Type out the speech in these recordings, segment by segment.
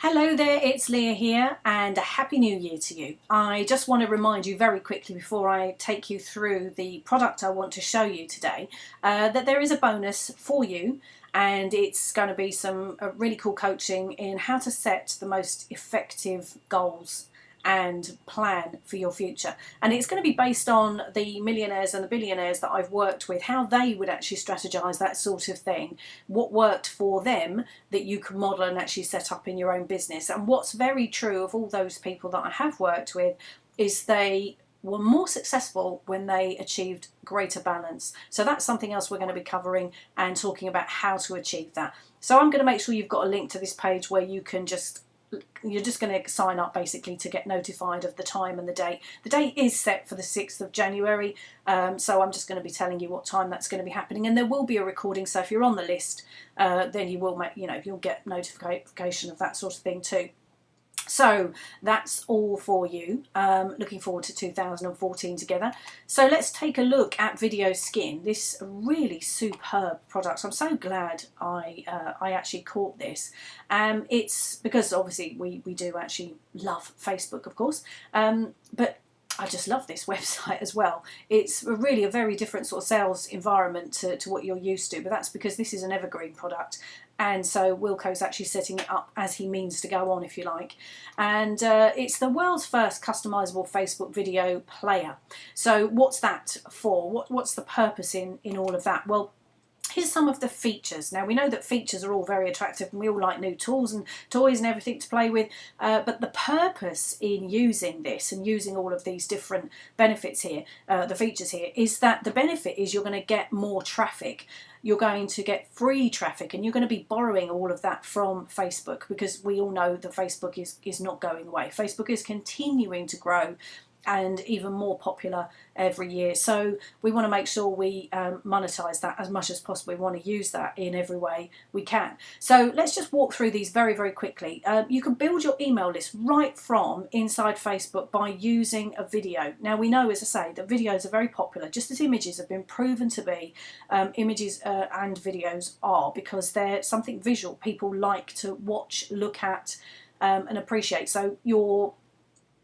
Hello there, it's Leah here and a Happy New Year to you. I just want to remind you very quickly before I take you through the product I want to show you today that there is a bonus for you, and it's going to be some really cool coaching in how to set the most effective goals and plan for your future. And it's going to be based on the millionaires and the billionaires that I've worked with, how they would actually strategize that sort of thing, what worked for them that you can model and actually set up in your own business. And what's very true of all those people that I have worked with is they were more successful when they achieved greater balance. So that's something else we're going to be covering and talking about how to achieve that. So I'm going to make sure you've got a link to this page where you're just going to sign up basically to get notified of the time and the date. The date is set for the 6th of January, so I'm just going to be telling you what time that's going to be happening, and there will be a recording, so if you're on the list then you will you'll get notification of that sort of thing too. So that's all for you. Looking forward to 2014 together. So let's take a look at Video Skin, this really superb product. I'm so glad I actually caught this. It's because obviously we do actually love Facebook, of course, but I just love this website as well. It's really a very different sort of sales environment to what you're used to, but that's because this is an evergreen product. And so Wilco's actually setting it up as he means to go on, if you like. And it's the world's first customizable Facebook video player. So what's that for? What's the purpose in all of that? Well, here's some of the features. Now, we know that features are all very attractive and we all like new tools and toys and everything to play with, but the purpose in using this and using all of these different benefits here, the features here, is that the benefit is you're going to get more traffic. You're going to get free traffic, and you're going to be borrowing all of that from Facebook, because we all know that Facebook is not going away. Facebook is continuing to grow and even more popular every year. So we want to make sure we monetize that as much as possible. We want to use that in every way we can. So let's just walk through these very, very quickly. You can build your email list right from inside Facebook by using a video. Now, we know, as I say, that videos are very popular, just as images have been proven to be. Images and videos are, because they're something visual. People like to watch, look at, and appreciate. So your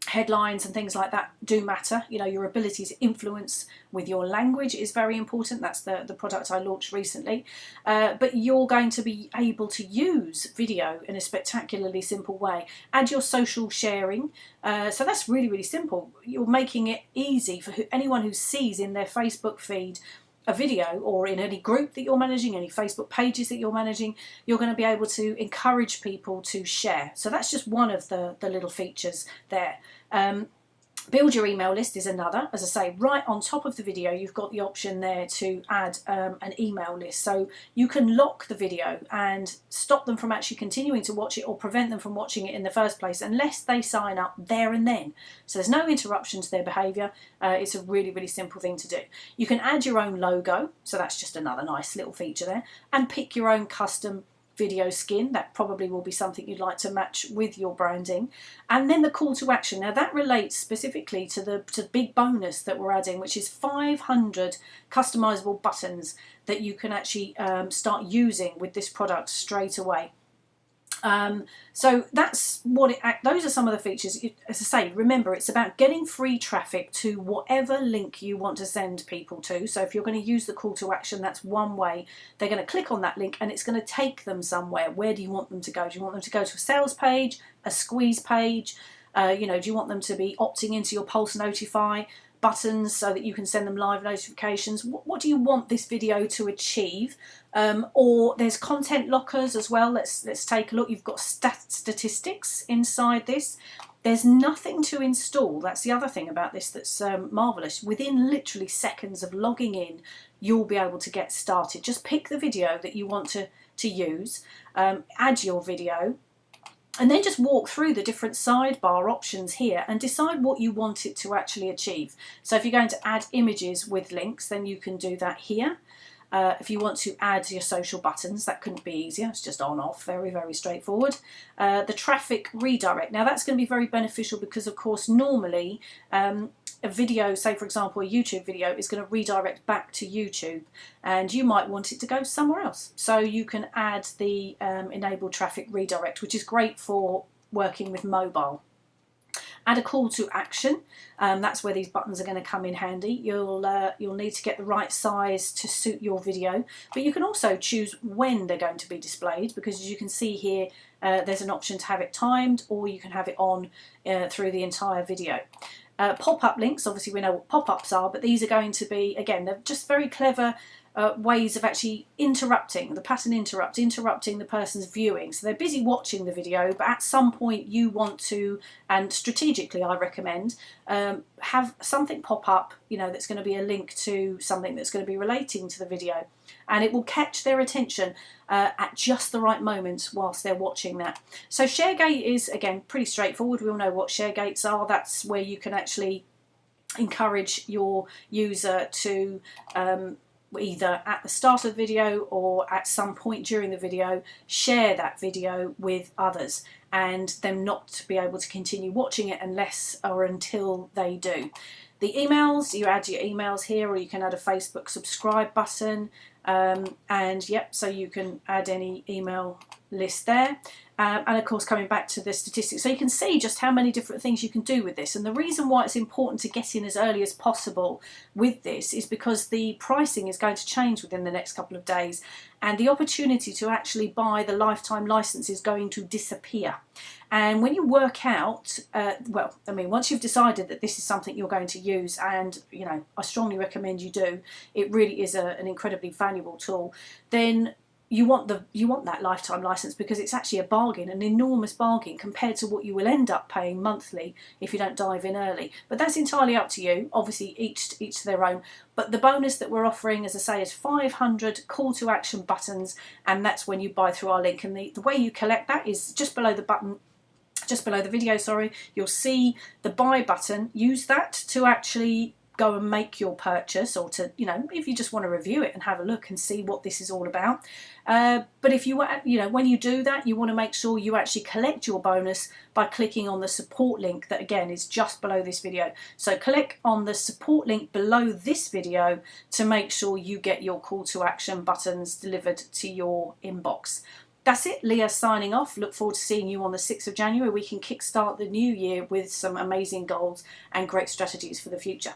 headlines and things like that do matter. You know, your ability to influence with your language is very important. That's the product I launched recently. But you're going to be able to use video in a spectacularly simple way. Add your social sharing. So that's really, really simple. You're making it easy for anyone who sees in their Facebook feed a video, or in any group that you're managing, any Facebook pages that you're managing, you're going to be able to encourage people to share. So that's just one of the little features there. Build your email list is another. As I say, right on top of the video, you've got the option there to add an email list. So you can lock the video and stop them from actually continuing to watch it, or prevent them from watching it in the first place, unless they sign up there and then. So there's no interruption to their behaviour. It's a really, really simple thing to do. You can add your own logo. So that's just another nice little feature there. And pick your own custom video skin. That probably will be something you'd like to match with your branding. And then the call to action. Now, that relates specifically to the big bonus that we're adding, which is 500 customizable buttons that you can actually start using with this product straight away. So that's what those are some of the features. As I say, remember, it's about getting free traffic to whatever link you want to send people to. So if you're going to use the call to action, that's one way. They're going to click on that link and it's going to take them somewhere. Where do you want them to go? Do you want them to go to a sales page, a squeeze page? Do you want them to be opting into your Pulse Notify buttons so that you can send them live notifications? What do you want this video to achieve? Or there's content lockers as well. Let's take a look. You've got statistics inside this. There's nothing to install. That's the other thing about this that's marvellous. Within literally seconds of logging in, you'll be able to get started. Just pick the video that you want to use, add your video, and then just walk through the different sidebar options here and decide what you want it to actually achieve. So if you're going to add images with links, then you can do that here. If you want to add your social buttons, that couldn't be easier. It's just on off, very, very straightforward. The traffic redirect. Now that's going to be very beneficial because, of course, normally a video, say for example a YouTube video, is going to redirect back to YouTube, and you might want it to go somewhere else. So you can add the enable traffic redirect, which is great for working with mobile. Add a call to action. That's where these buttons are going to come in handy. You'll need to get the right size to suit your video, but you can also choose when they're going to be displayed, because as you can see here, there's an option to have it timed, or you can have it on through the entire video. Pop-up links, obviously we know what pop-ups are, but these are going to be, again, they're just very clever ways of actually interrupting the person's viewing. So they're busy watching the video, but at some point you want to, and strategically I recommend, have something pop up, you know, that's going to be a link to something that's going to be relating to the video, and it will catch their attention at just the right moment whilst they're watching that. So ShareGate is, again, pretty straightforward. We all know what ShareGates are. That's where you can actually encourage your user to either at the start of the video or at some point during the video share that video with others, and them not to be able to continue watching it unless or until they do. The emails, you add your emails here, or you can add a Facebook subscribe button, and yep, so you can add any email list there. And of course, coming back to the statistics, so you can see just how many different things you can do with this. And the reason why it's important to get in as early as possible with this is because the pricing is going to change within the next couple of days, and the opportunity to actually buy the lifetime license is going to disappear. And when you work out, well, I mean, once you've decided that this is something you're going to use, and you know, I strongly recommend you do, it really is an incredibly valuable tool, then you want that lifetime license, because it's actually a bargain, an enormous bargain compared to what you will end up paying monthly if you don't dive in early. But that's entirely up to you. Obviously, each to their own. But the bonus that we're offering, as I say, is 500 call to action buttons, and that's when you buy through our link. And the way you collect that is just below the button. Just below the video, sorry, you'll see the buy button. Use that to actually go and make your purchase, or to, you know, if you just want to review it and have a look and see what this is all about. But if you know, when you do that, you want to make sure you actually collect your bonus by clicking on the support link that, again, is just below this video. So click on the support link below this video to make sure you get your call to action buttons delivered to your inbox. That's it, Leah signing off. Look forward to seeing you on the 6th of January. We can kickstart the new year with some amazing goals and great strategies for the future.